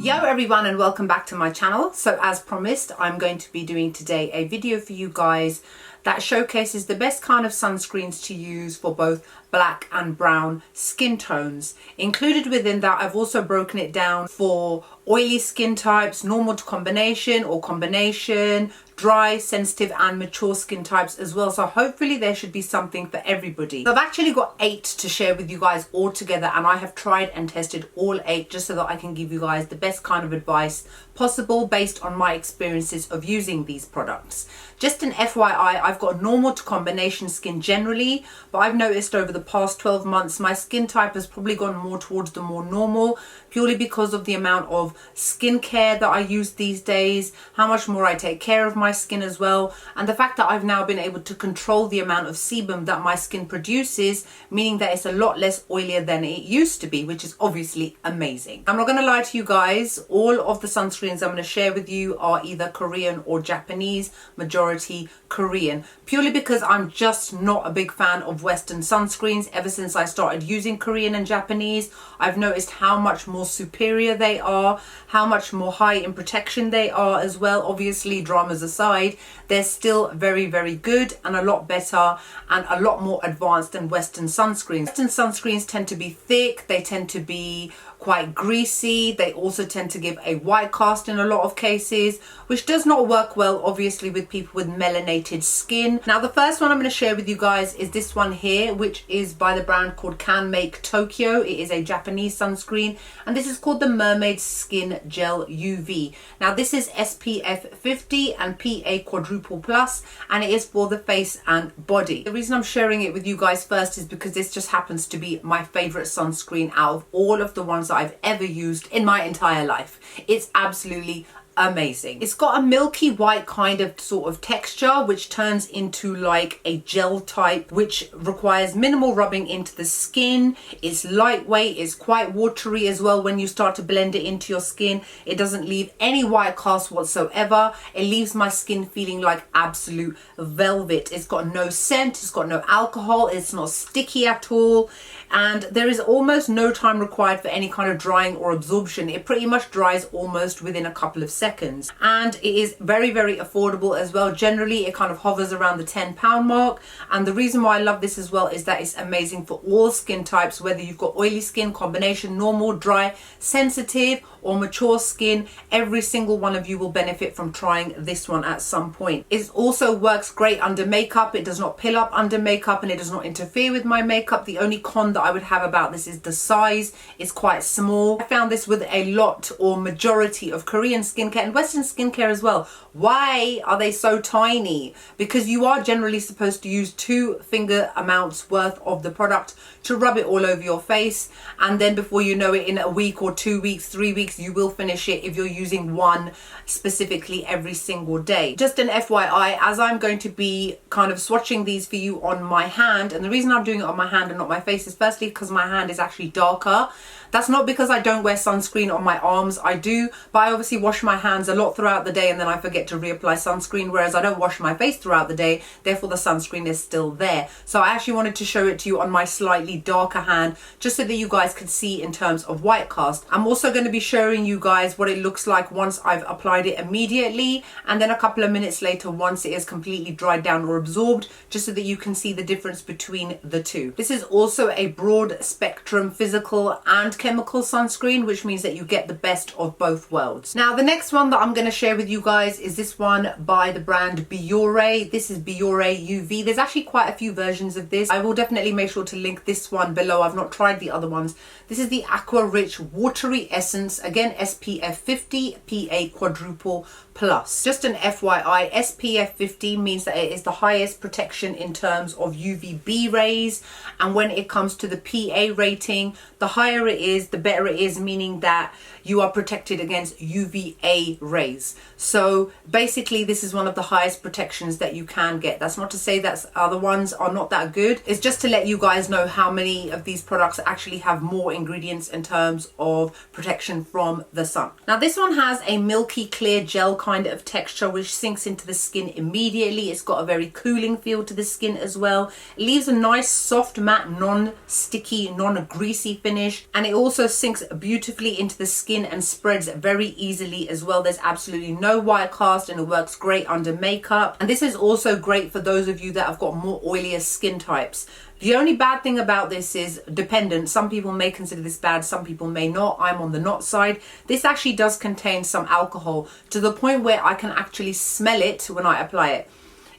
Yo everyone, and welcome back to my channel. So as promised, I'm going to be doing today a video for you guys that showcases the best kind of sunscreens to use for both black and brown skin tones. Included within that, I've also broken it down for oily skin types, normal to combination or combination, dry, sensitive and mature skin types as well. So hopefully there should be something for everybody. So I've actually got 8 to share with you guys all together, and I have tried and tested all 8 just so that I can give you guys the best kind of advice possible based on my experiences of using these products. Just an FYI, I've got normal to combination skin generally, but I've noticed over the past 12 months my skin type has probably gone more towards the more normal, purely because of the amount of skincare that I use these days, how much more I take care of my skin as well, and the fact that I've now been able to control the amount of sebum that my skin produces, meaning that it's a lot less oilier than it used to be, which is obviously amazing. I'm not going to lie to you guys, all of the sunscreens I'm going to share with you are either Korean or Japanese, majority Korean, purely because I'm just not a big fan of Western sunscreens. Ever since I started using Korean and Japanese, I've noticed how much more superior they are, how much more high in protection they are as well. Obviously, dramas aside, they're still very, very good and a lot better and a lot more advanced than Western sunscreens. Western sunscreens tend to be thick, they tend to be quite greasy, they also tend to give a white cast in a lot of cases, which does not work well obviously with people with melanated skin. Now the first one I'm going to share with you guys is this one here, which is by the brand called Canmake Tokyo. It is a Japanese sunscreen, and this is called the Mermaid Skin Gel UV. Now this is SPF 50 and PA quadruple plus, and it is for the face and body. The reason I'm sharing it with you guys first is because this just happens to be my favorite sunscreen out of all of the ones that I've ever used in my entire life. It's absolutely amazing. It's got a milky white kind of sort of texture, which turns into like a gel type, which requires minimal rubbing into the skin. It's lightweight, it's quite watery as well. When you start to blend it into your skin, it doesn't leave any white cast whatsoever. It leaves my skin feeling like absolute velvet. It's got no scent, it's got no alcohol, it's not sticky at all, and there is almost no time required for any kind of drying or absorption. It pretty much dries almost within a couple of seconds, and it is very, very affordable as well. Generally it kind of hovers around the £10 mark, and the reason why I love this as well is that it's amazing for all skin types, whether you've got oily skin, combination, normal, dry, sensitive or mature skin. Every single one of you will benefit from trying this one at some point. It also works great under makeup. It does not pill up under makeup and it does not interfere with my makeup. The only con that I would have about this is the size. It's quite small. I found this with a lot or majority of Korean skincare and Western skincare as well. Why are they so tiny? Because you are generally supposed to use 2 finger amounts worth of the product to rub it all over your face, and then before you know it, in a week or 2 weeks, 3 weeks, you will finish it if you're using one specifically every single day. Just an FYI, as I'm going to be kind of swatching these for you on my hand, and the reason I'm doing it on my hand and not my face is firstly because my hand is actually darker. That's not because I don't wear sunscreen on my arms. I do, but I obviously wash my hands a lot throughout the day and then I forget to reapply sunscreen, whereas I don't wash my face throughout the day, therefore the sunscreen is still there. So I actually wanted to show it to you on my slightly darker hand, just so that you guys could see in terms of white cast. I'm also going to be showing you guys what it looks like once I've applied it immediately, and then a couple of minutes later once it is completely dried down or absorbed, just so that you can see the difference between the two. This is also a broad spectrum physical and chemical sunscreen, which means that you get the best of both worlds. Now the next one that I'm going to share with you guys is this one by the brand Biore. This is Biore UV. There's actually quite a few versions of this. I will definitely make sure to link this one below. I've not tried the other ones. This is the Aqua Rich Watery Essence, again SPF 50 PA quadruple plus. Just an FYI, SPF 50 means that it is the highest protection in terms of UVB rays, and when it comes to the PA rating, the higher it is, the better it is, meaning that you are protected against UVA rays. So basically this is one of the highest protections that you can get. That's not to say that other ones are not that good. It's just to let you guys know how many of these products actually have more ingredients in terms of protection from the sun. Now this one has a milky clear gel kind of texture which sinks into the skin immediately. It's got a very cooling feel to the skin as well. It leaves a nice soft matte, non-sticky, non-greasy finish, and it also sinks beautifully into the skin and spreads very easily as well. There's absolutely no white cast and it works great under makeup. And this is also great for those of you that have got more oilier skin types. The only bad thing about this is dependent. Some people may consider this bad, some people may not. I'm on the not side. This actually does contain some alcohol to the point where I can actually smell it when I apply it.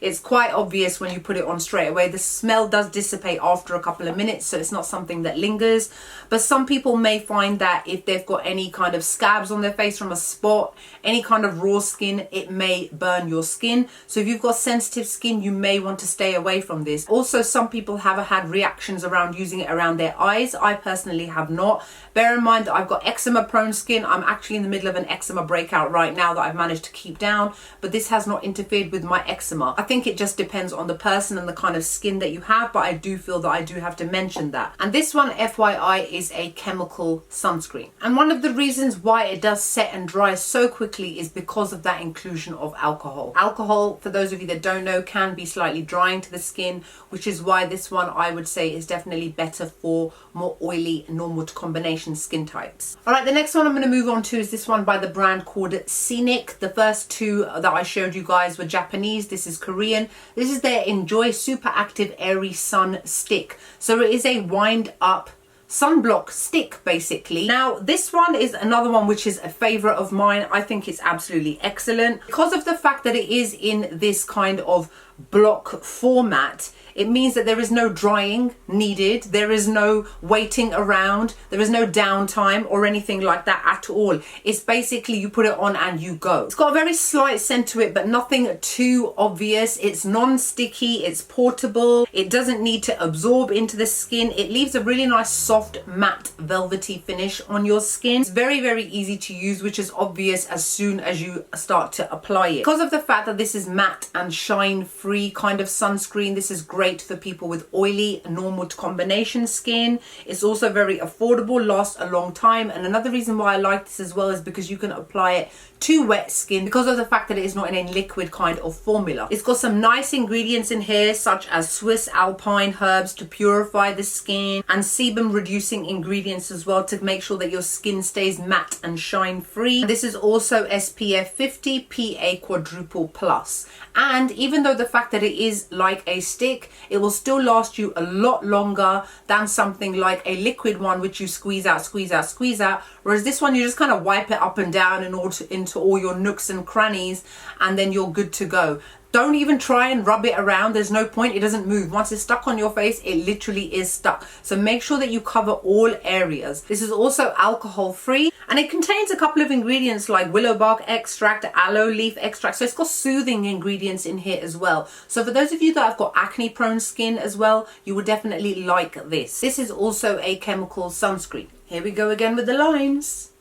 It's quite obvious when you put it on straight away. The smell does dissipate after a couple of minutes, so it's not something that lingers. But some people may find that if they've got any kind of scabs on their face from a spot, any kind of raw skin, it may burn your skin. So if you've got sensitive skin, you may want to stay away from this. Also, some people have had reactions around using it around their eyes. I personally have not. Bear in mind that I've got eczema prone skin. I'm actually in the middle of an eczema breakout right now that I've managed to keep down, but this has not interfered with my eczema. I think it just depends on the person and the kind of skin that you have, but I do feel that I do have to mention that. And this one, FYI, is a chemical sunscreen. And one of the reasons why it does set and dry so quickly is because of that inclusion of alcohol. Alcohol, for those of you that don't know, can be slightly drying to the skin, which is why this one I would say is definitely better for more oily, normal to combination skin types. All right, the next one I'm going to move on to is this one by the brand called SCINIC. The first two that I showed you guys were Japanese. This is Korean. This is their Enjoy Super Active Airy Sun Stick. So it is a wind up sunblock stick basically. Now this one is another one which is a favorite of mine. I think it's absolutely excellent because of the fact that it is in this kind of block format. It means that there is no drying needed, there is no waiting around, there is no downtime or anything like that at all. It's basically you put it on and you go. It's got a very slight scent to it, but nothing too obvious. It's non-sticky, it's portable, it doesn't need to absorb into the skin. It leaves a really nice soft matte velvety finish on your skin. It's very, very easy to use, which is obvious as soon as you start to apply it. Because of the fact that this is matte and shine free kind of sunscreen, this is great for people with oily, normal to combination skin. It's also very affordable, lasts a long time. And another reason why I like this as well is because you can apply it to wet skin because of the fact that it is not in a liquid kind of formula. It's got some nice ingredients in here such as Swiss alpine herbs to purify the skin and sebum reducing ingredients as well to make sure that your skin stays matte and shine free. This is also SPF 50 PA quadruple plus. And even though the fact that it is like a stick, it will still last you a lot longer than something like a liquid one which you squeeze out, squeeze out, squeeze out. Whereas this one, you just kind of wipe it up and down into all your nooks and crannies and then you're good to go. Don't even try and rub it around. There's no point. It doesn't move. Once it's stuck on your face, it literally is stuck. So make sure that you cover all areas. This is also alcohol free and it contains a couple of ingredients like willow bark extract, aloe leaf extract. So it's got soothing ingredients in here as well. So for those of you that have got acne prone skin as well, you would definitely like this. This is also a chemical sunscreen. Here we go again with the lines.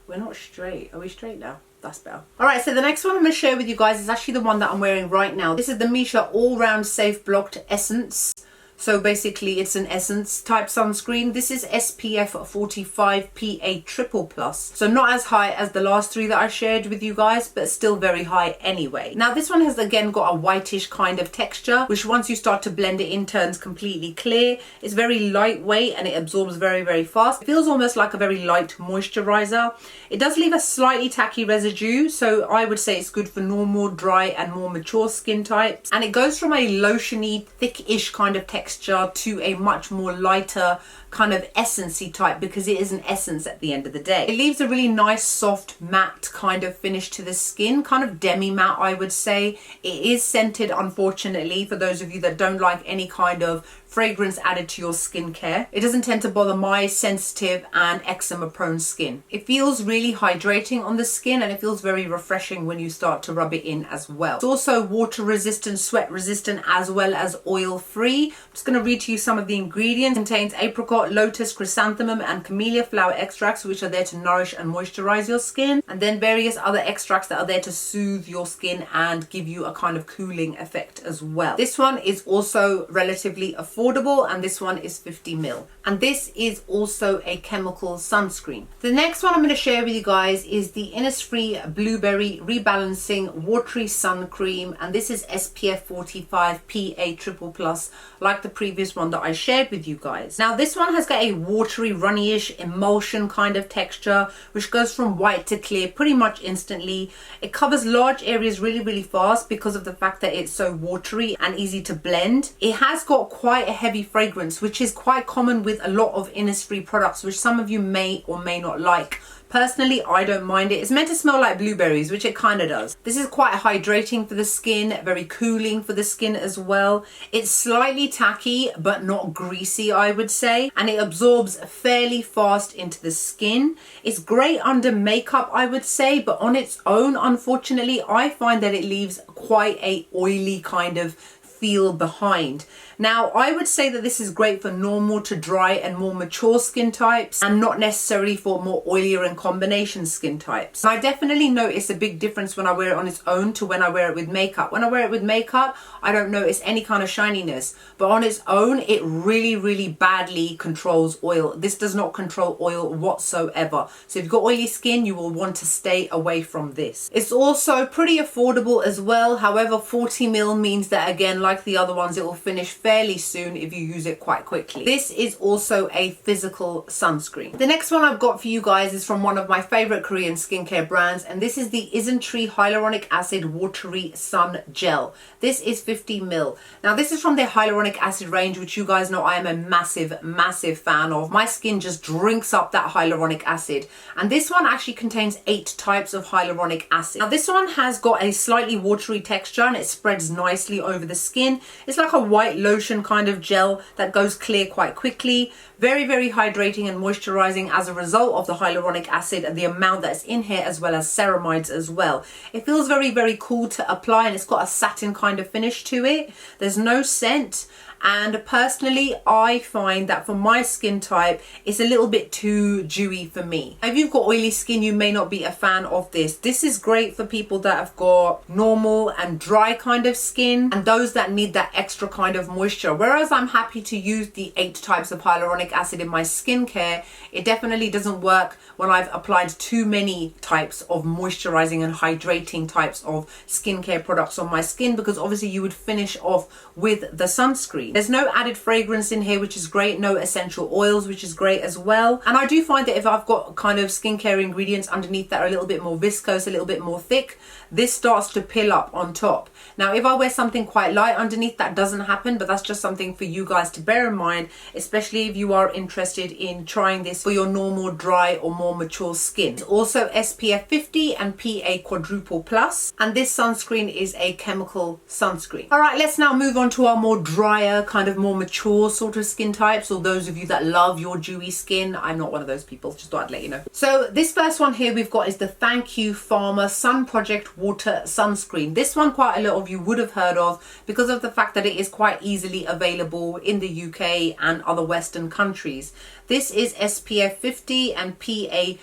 We're not straight. Are we straight now? That's better. All right, so the next one I'm going to share with you guys is actually the one that I'm wearing right now. This is the MISSHA All Round Safe Blocked Essence. So basically it's an essence type sunscreen. This is SPF 45 PA triple plus. So not as high as the last three that I shared with you guys, but still very high anyway. Now this one has again got a whitish kind of texture, which once you start to blend it in turns completely clear. It's very lightweight and it absorbs very, very fast. It feels almost like a very light moisturizer. It does leave a slightly tacky residue, so I would say it's good for normal, dry and more mature skin types. And it goes from a lotiony, thick-ish kind of texture to a much more lighter kind of essence-y type because it is an essence at the end of the day. It leaves a really nice soft matte kind of finish to the skin, kind of demi matte I would say. It is scented, unfortunately, for those of you that don't like any kind of fragrance added to your skincare. It doesn't tend to bother my sensitive and eczema prone skin. It feels really hydrating on the skin and it feels very refreshing when you start to rub it in as well. It's also water resistant, sweat resistant, as well as oil free. Just going to read to you some of the ingredients. It contains apricot, lotus, chrysanthemum and camellia flower extracts, which are there to nourish and moisturize your skin, and then various other extracts that are there to soothe your skin and give you a kind of cooling effect as well. This one is also relatively affordable, and this one is 50 ml, and this is also a chemical sunscreen. The next one I'm going to share with you guys is the Innisfree Blueberry Rebalancing Watery Sun Cream, and this is SPF 45 PA+++, like the previous one that I shared with you guys. Now this one has got a watery, runny-ish emulsion kind of texture, which goes from white to clear pretty much instantly. It covers large areas really fast because of the fact that it's so watery and easy to blend. It has got quite a heavy fragrance, which is quite common with a lot of Innisfree products, which some of you may or may not like. Personally, I don't mind it. It's meant to smell like blueberries, which it kind of does. This is quite hydrating for the skin, very cooling for the skin as well. It's slightly tacky, but not greasy, I would say. And it absorbs fairly fast into the skin. It's great under makeup, I would say, but on its own, unfortunately, I find that it leaves quite a oily kind of feel behind. Now, I would say that this is great for normal to dry and more mature skin types, and not necessarily for more oilier and combination skin types. I definitely notice a big difference when I wear it on its own to when I wear it with makeup. When I wear it with makeup, I don't notice any kind of shininess, but on its own, it really badly controls oil. This does not control oil whatsoever. So if you've got oily skin, you will want to stay away from this. It's also pretty affordable as well. However, 40 ml means that, again, like the other ones, it will finish fairly soon if you use it quite quickly. This is also a physical sunscreen. The next one I've got for you guys is from one of my favorite Korean skincare brands, and this is the Isnt Tree Hyaluronic Acid Watery Sun Gel. This is 50 ml. Now this is from their hyaluronic acid range, which you guys know I am a massive fan of. My skin just drinks up that hyaluronic acid, and this one actually contains 8 types of hyaluronic acid. Now this one has got a slightly watery texture and it spreads nicely over the skin. It's like a white lotion kind of gel that goes clear quite quickly. Very hydrating and moisturizing as a result of the hyaluronic acid and the amount that's in here, as well as ceramides as well. It feels very cool to apply, and it's got a satin kind of finish to it. There's no scent. And personally, I find that for my skin type, it's a little bit too dewy for me. If you've got oily skin, you may not be a fan of this. This is great for people that have got normal and dry kind of skin, and those that need that extra kind of moisture. Whereas I'm happy to use the 8 types of hyaluronic acid in my skincare, it definitely doesn't work when I've applied too many types of moisturizing and hydrating types of skincare products on my skin, because obviously you would finish off with the sunscreen. There's no added fragrance in here, which is great. No essential oils, which is great as well. And I do find that if I've got kind of skincare ingredients underneath that are a little bit more viscose, a little bit more thick, this starts to pill up on top. Now, if I wear something quite light underneath, that doesn't happen, but that's just something for you guys to bear in mind, especially if you are interested in trying this for your normal, dry or more mature skin. It's also SPF 50 and PA+++, and this sunscreen is a chemical sunscreen. All right, let's now move on to our more drier, kind of more mature sort of skin types, or those of you that love your dewy skin. I'm not one of those people, just thought I'd let you know. So this first one here we've got is the You Pharma Sun Project Water Sunscreen. This one quite a lot of you would have heard of because of the fact that it is quite easily available in the UK and other Western countries. This is SPF 50 and PA+++.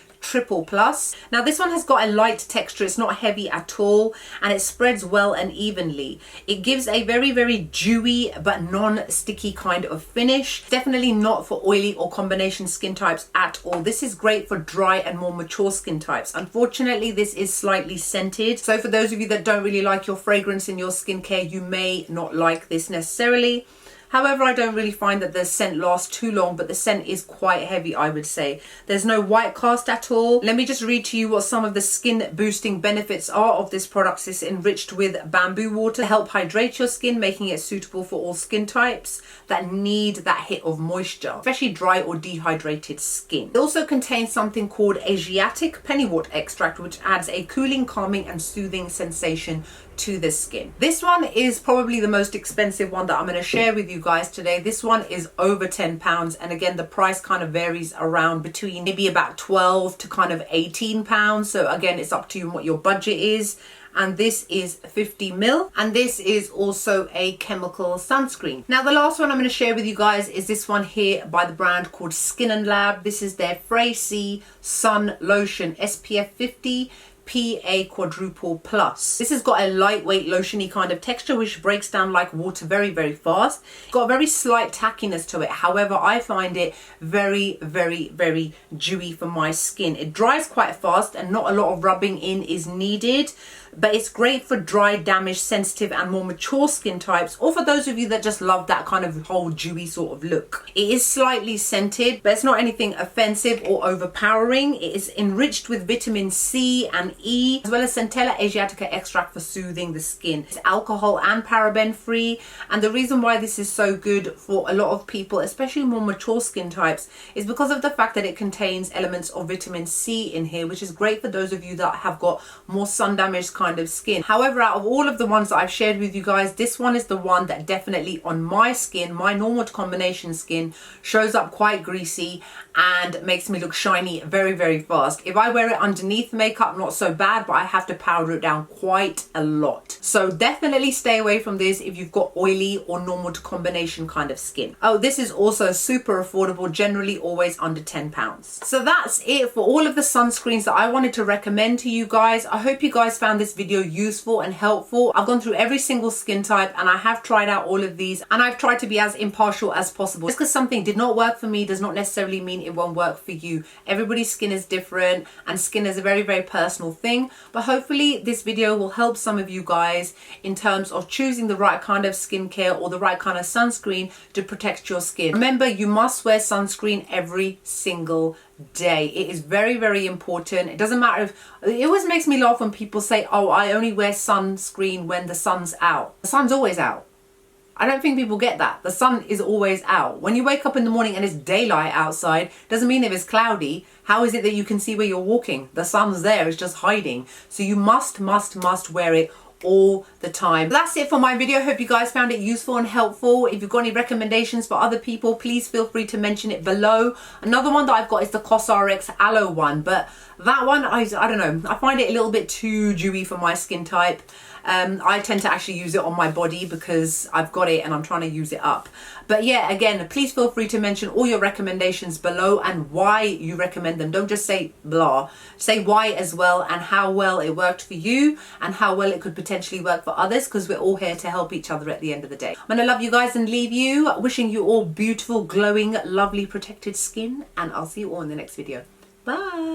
Now this one has got a light texture, it's not heavy at all, and it spreads well and evenly. It gives a very dewy but non-sticky kind of finish. Definitely not for oily or combination skin types at all. This is great for dry and more mature skin types. Unfortunately, this is slightly scented, so for those of you that don't really like your fragrance in your skincare, you may not like this necessarily. However, I don't really find that the scent lasts too long, but the scent is quite heavy, I would say. There's no white cast at all. Let me just read to you what some of the skin boosting benefits are of this product. It's enriched with bamboo water to help hydrate your skin, making it suitable for all skin types that need that hit of moisture, especially dry or dehydrated skin. It also contains something called Asiatic pennywort extract, which adds a cooling, calming and soothing sensation to the skin. This one is probably the most expensive one that I'm going to share with you guys today. This one is over £10, and again the price kind of varies around between maybe about £12 to kind of £18. So again, it's up to you what your budget is. and this is 50ml, and this is also a chemical sunscreen. Now the last one I'm going to share with you guys is this one here by the brand called SKIN&LAB. This is their Fre-C Sun Lotion SPF 50 PA quadruple plus. This has got a lightweight lotiony kind of texture which breaks down like water very, very fast. It's got a very slight tackiness to it. However, I find it very, very, very dewy for my skin. It dries quite fast and not a lot of rubbing in is needed, but it's great for dry, damaged, sensitive and more mature skin types, or for those of you that just love that kind of whole dewy sort of look. It is slightly scented, but it's not anything offensive or overpowering. It is enriched with vitamin C and E, as well as Centella Asiatica extract for soothing the skin. It's alcohol and paraben free, and the reason why this is so good for a lot of people, especially more mature skin types, is because of the fact that it contains elements of vitamin C in here, which is great for those of you that have got more sun damaged kind of skin. However, out of all of the ones that I've shared with you guys, this one is the one that definitely on my skin, my normal combination skin, shows up quite greasy and makes me look shiny very, very fast. If I wear it underneath makeup, not so bad, but I have to powder it down quite a lot. So definitely stay away from this if you've got oily or normal to combination kind of skin. Oh, this is also super affordable, generally always under £10. So that's it for all of the sunscreens that I wanted to recommend to you guys. I hope you guys found this video useful and helpful. I've gone through every single skin type and I have tried out all of these, and I've tried to be as impartial as possible. Just because something did not work for me does not necessarily mean it won't work for you. Everybody's skin is different and skin is a very, very personal thing, but hopefully this video will help some of you guys in terms of choosing the right kind of skincare or the right kind of sunscreen to protect your skin. Remember, you must wear sunscreen every single day. It is very, very important. It doesn't matter if, it always makes me laugh when people say, oh, I only wear sunscreen when the sun's out. The sun's always out. I don't think people get that. The sun is always out. When you wake up in the morning and it's daylight outside, doesn't mean if it's cloudy, how is it that you can see where you're walking? The sun's there, it's just hiding. So you must wear it all the time. That's it for my video. Hope you guys found it useful and helpful. If you've got any recommendations for other people, please feel free to mention it below. Another one that I've got is the CosRx Aloe one, but that one, I don't know, I find it a little bit too dewy for my skin type. I tend to actually use it on my body because I've got it and I'm trying to use it up. But yeah, again, please feel free to mention all your recommendations below and why you recommend them. Don't just say blah, say why as well, and how well it worked for you and how well it could potentially work for others, because we're all here to help each other at the end of the day. I'm gonna love you guys and leave you wishing you all beautiful, glowing, lovely, protected skin, and I'll see you all in the next video. Bye.